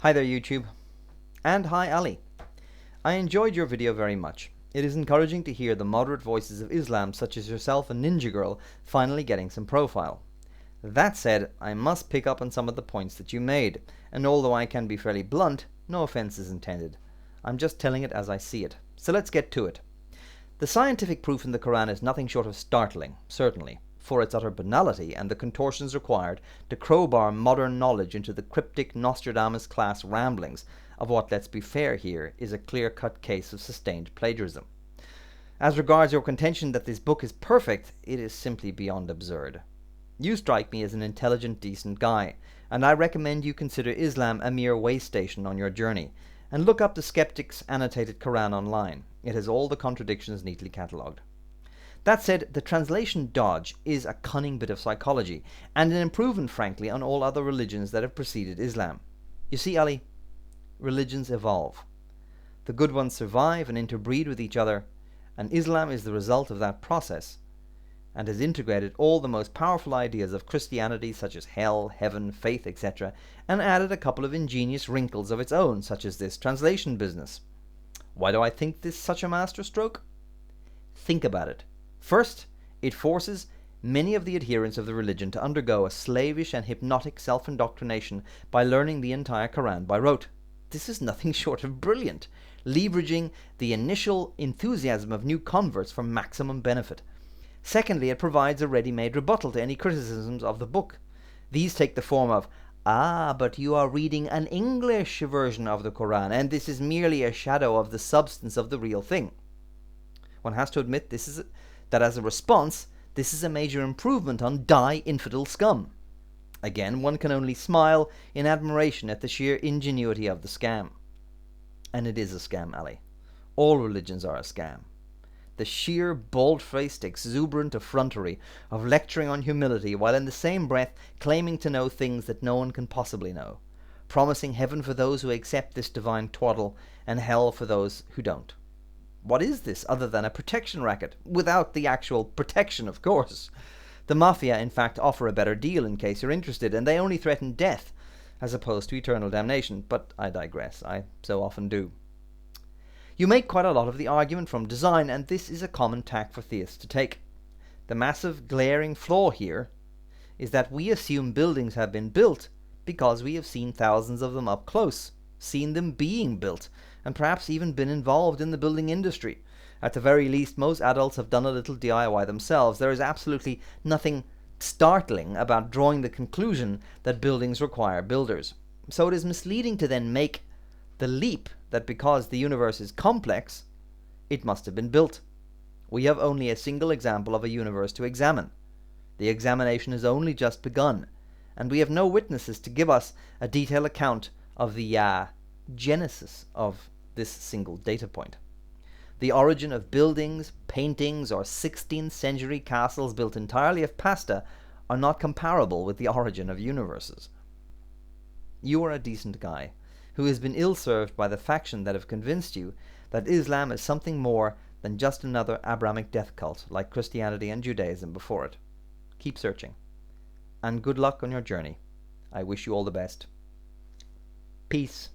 Hi there YouTube, and hi Ali. I enjoyed your video very much. It is encouraging to hear the moderate voices of Islam such as yourself and Ninja Girl finally getting some profile. That said, I must pick up on some of the points that you made, and although I can be fairly blunt, no offense is intended. I'm just telling it as I see it. So let's get to it. The scientific proof in the Quran is nothing short of startling, certainly, for its utter banality and the contortions required to crowbar modern knowledge into the cryptic Nostradamus-class ramblings of what, let's be fair here, is a clear-cut case of sustained plagiarism. As regards your contention that this book is perfect, it is simply beyond absurd. You strike me as an intelligent, decent guy, and I recommend you consider Islam a mere way station on your journey, and look up the skeptic's annotated Quran online. It has all the contradictions neatly catalogued. That said, the translation dodge is a cunning bit of psychology, and an improvement, frankly, on all other religions that have preceded Islam. You see, Ali, religions evolve. The good ones survive and interbreed with each other, and Islam is the result of that process, and has integrated all the most powerful ideas of Christianity, such as hell, heaven, faith, etc., and added a couple of ingenious wrinkles of its own, such as this translation business. Why do I think this such a masterstroke? Think about it. First, it forces many of the adherents of the religion to undergo a slavish and hypnotic self-indoctrination by learning the entire Quran by rote. This is nothing short of brilliant, leveraging the initial enthusiasm of new converts for maximum benefit. Secondly, it provides a ready-made rebuttal to any criticisms of the book. These take the form of, but you are reading an English version of the Quran, and this is merely a shadow of the substance of the real thing. One has to admit that as a response, this is a major improvement on die infidel scum. Again, one can only smile in admiration at the sheer ingenuity of the scam. And it is a scam, Ali. All religions are a scam. The sheer bald-faced, exuberant effrontery of lecturing on humility while in the same breath claiming to know things that no one can possibly know, promising heaven for those who accept this divine twaddle and hell for those who don't. What is this other than a protection racket? Without the actual protection, of course. The Mafia, in fact, offer a better deal in case you're interested, and they only threaten death as opposed to eternal damnation, but I digress. I so often do. You make quite a lot of the argument from design, and this is a common tack for theists to take. The massive glaring flaw here is that we assume buildings have been built because we have seen thousands of them up close, seen them being built, and perhaps even been involved in the building industry. At the very least, most adults have done a little DIY themselves. There is absolutely nothing startling about drawing the conclusion that buildings require builders. So it is misleading to then make the leap that because the universe is complex, it must have been built. We have only a single example of a universe to examine. The examination has only just begun, and we have no witnesses to give us a detailed account of the genesis of this single data point. The origin of buildings, paintings, or 16th century castles built entirely of pasta are not comparable with the origin of universes. You are a decent guy who has been ill-served by the faction that have convinced you that Islam is something more than just another Abrahamic death cult like Christianity and Judaism before it. Keep searching, and good luck on your journey. I wish you all the best. Peace.